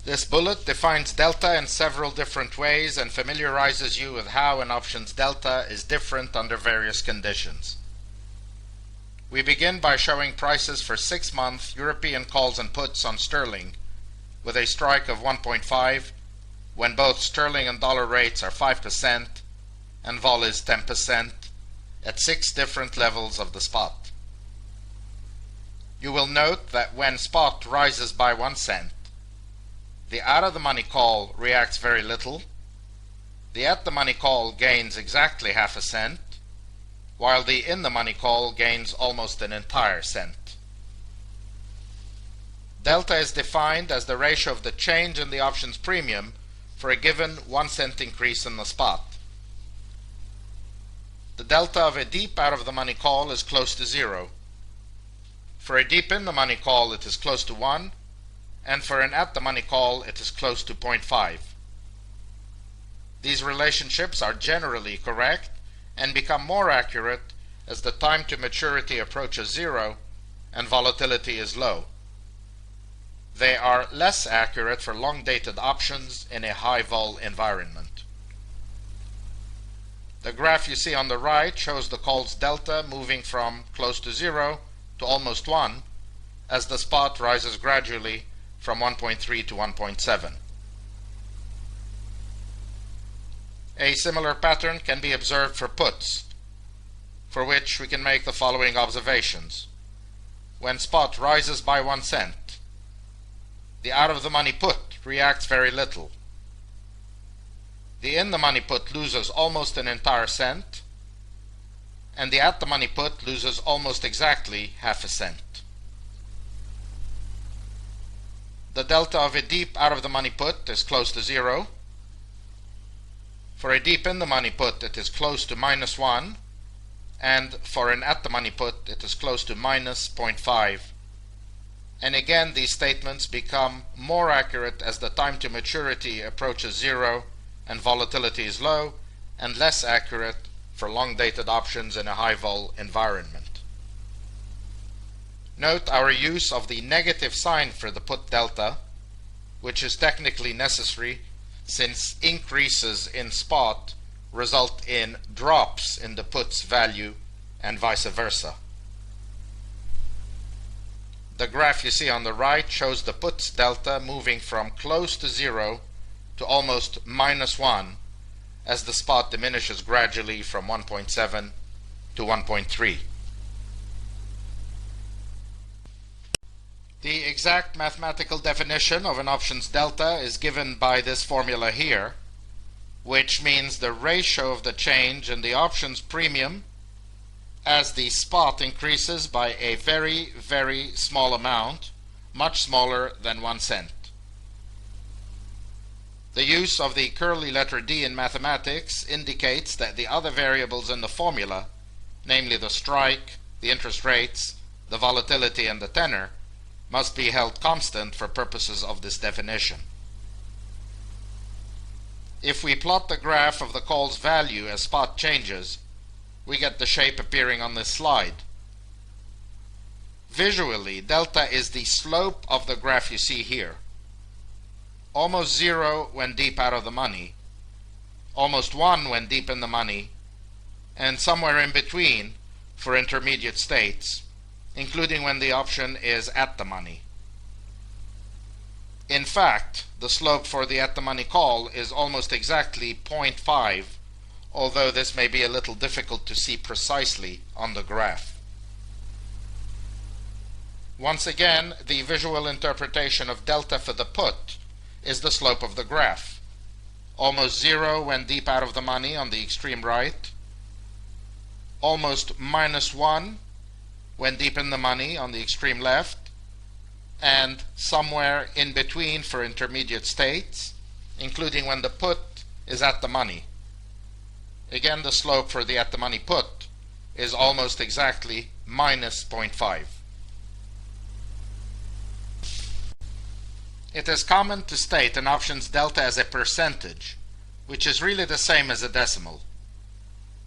This bullet defines delta in several different ways and familiarizes you with how an option's delta is different under various conditions. We begin by showing prices for 6-month European calls and puts on sterling with a strike of 1.5 when both sterling and dollar rates are 5% and vol is 10% at 6 different levels of the spot. You will note that when spot rises by 1 cent, the out-of-the-money call reacts very little, the at-the-money call gains exactly half a cent, while the in-the-money call gains almost an entire cent. Delta is defined as the ratio of the change in the option's premium for a given 1 cent increase in the spot. The delta of a deep out-of-the-money call is close to 0. For a deep in-the-money call it is close to 1, and for an at-the-money call it is close to 0.5. These relationships are generally correct and become more accurate as the time to maturity approaches 0 and volatility is low. They are less accurate for long-dated options in a high-vol environment. The graph you see on the right shows the call's delta moving from close to 0 to almost 1 as the spot rises gradually from 1.3 to 1.7. A similar pattern can be observed for puts, for which we can make the following observations. When spot rises by 1 cent, the out-of-the-money put reacts very little. The in-the-money put loses almost an entire cent, and the at-the-money put loses almost exactly half a cent. The delta of a deep out-of-the-money put is close to 0. For a deep in-the-money put it is close to -1, and for an at-the-money put it is close to -0.5. And again these statements become more accurate as the time to maturity approaches 0 and volatility is low, and less accurate for long-dated options in a high-vol environment. Note our use of the negative sign for the put delta, which is technically necessary since increases in spot result in drops in the put's value and vice versa. The graph you see on the right shows the put's delta moving from close to 0 to almost -1 as the spot diminishes gradually from 1.7 to 1.3. The exact mathematical definition of an option's delta is given by this formula here, which means the ratio of the change in the option's premium as the spot increases by a very, very small amount, much smaller than 1 cent. The use of the curly letter D in mathematics indicates that the other variables in the formula, namely the strike, the interest rates, the volatility, and the tenor, must be held constant for purposes of this definition. If we plot the graph of the call's value as spot changes, we get the shape appearing on this slide. Visually, delta is the slope of the graph you see here. Almost 0 when deep out of the money, almost 1 when deep in the money, and somewhere in between for intermediate states, including when the option is at the money. In fact, the slope for the at the money call is almost exactly 0.5, although this may be a little difficult to see precisely on the graph. Once again, the visual interpretation of delta for the put is the slope of the graph. Almost 0 when deep out of the money on the extreme right, almost -1 when deep in the money on the extreme left, and somewhere in between for intermediate states, including when the put is at the money. Again, the slope for the at the money put is almost exactly -0.5. It is common to state an option's delta as a percentage, which is really the same as a decimal.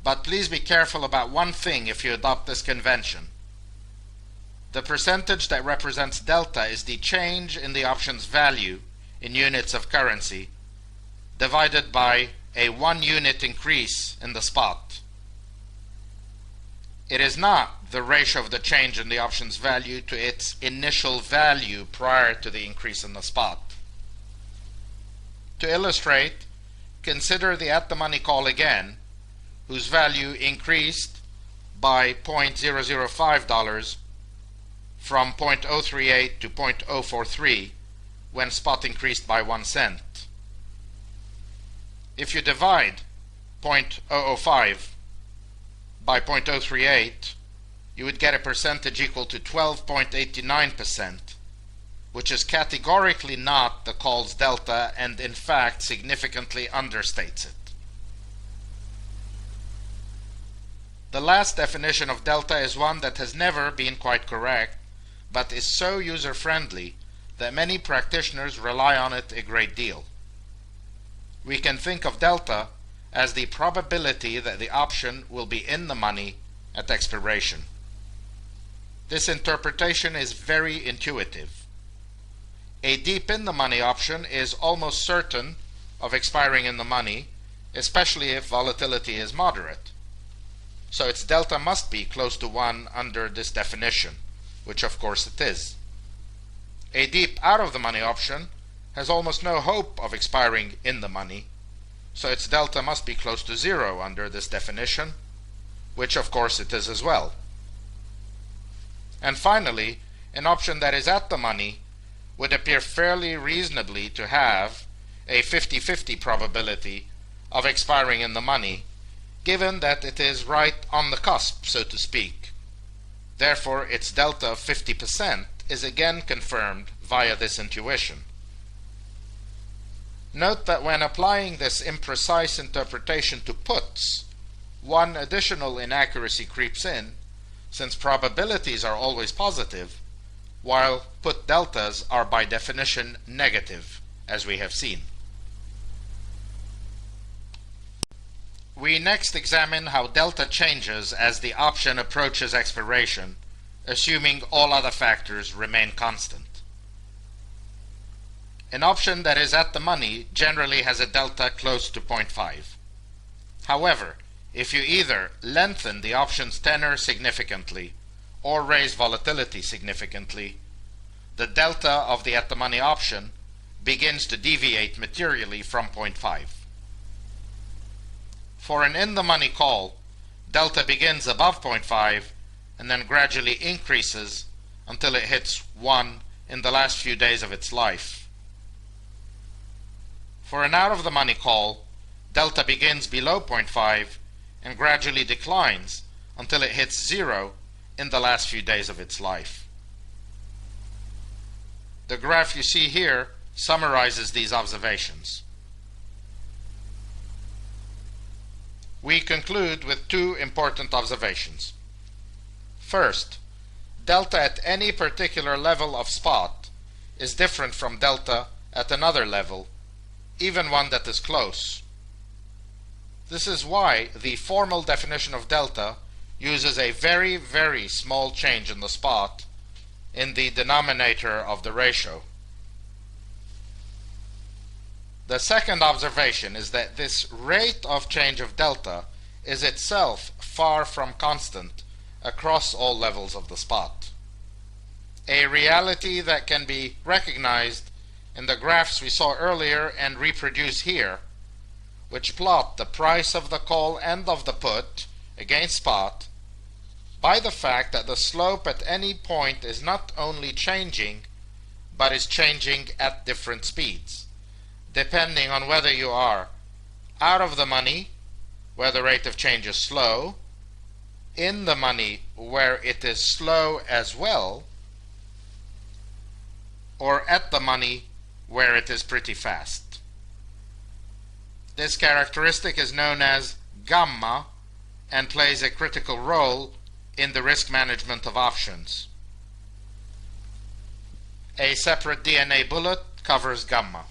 But please be careful about one thing if you adopt this convention. The percentage that represents delta is the change in the option's value in units of currency divided by a 1 unit increase in the spot. It is not the ratio of the change in the option's value to its initial value prior to the increase in the spot. To illustrate, consider the at-the-money call again, whose value increased by $0.005 from 0.038 to 0.043 when spot increased by 1 cent. If you divide 0.005 by 0.038, you would get a percentage equal to 12.89%, which is categorically not the call's delta and in fact significantly understates it. The last definition of delta is one that has never been quite correct, but is so user-friendly that many practitioners rely on it a great deal. We can think of delta as the probability that the option will be in the money at expiration. This interpretation is very intuitive. A deep in the money option is almost certain of expiring in the money, especially if volatility is moderate. So its delta must be close to 1 under this definition, which of course it is. A deep out of the money option has almost no hope of expiring in the money, so its delta must be close to 0 under this definition, which of course it is as well. And finally, an option that is at the money would appear fairly reasonably to have a 50-50 probability of expiring in the money, given that it is right on the cusp, so to speak. Therefore, its delta of 50% is again confirmed via this intuition. Note that when applying this imprecise interpretation to puts, one additional inaccuracy creeps in, since probabilities are always positive, while put deltas are by definition negative, as we have seen. We next examine how delta changes as the option approaches expiration, assuming all other factors remain constant. An option that is at the money generally has a delta close to 0.5. However, if you either lengthen the option's tenor significantly or raise volatility significantly, the delta of the at-the-money option begins to deviate materially from 0.5. For an in-the-money call, delta begins above 0.5 and then gradually increases until it hits 1 in the last few days of its life. For an out-of-the-money call, delta begins below 0.5 and gradually declines until it hits 0 in the last few days of its life. The graph you see here summarizes these observations. We conclude with two important observations. First, delta at any particular level of spot is different from delta at another level, even one that is close. This is why the formal definition of delta uses a very, very small change in the spot in the denominator of the ratio. The second observation is that this rate of change of delta is itself far from constant across all levels of the spot. A reality that can be recognized in the graphs we saw earlier and reproduce here, which plot the price of the call and of the put against spot by the fact that the slope at any point is not only changing, but is changing at different speeds, depending on whether you are out of the money, where the rate of change is slow, in the money, where it is slow as well, or at the money, where it is pretty fast. This characteristic is known as gamma and plays a critical role in the risk management of options. A separate DNA bullet covers gamma.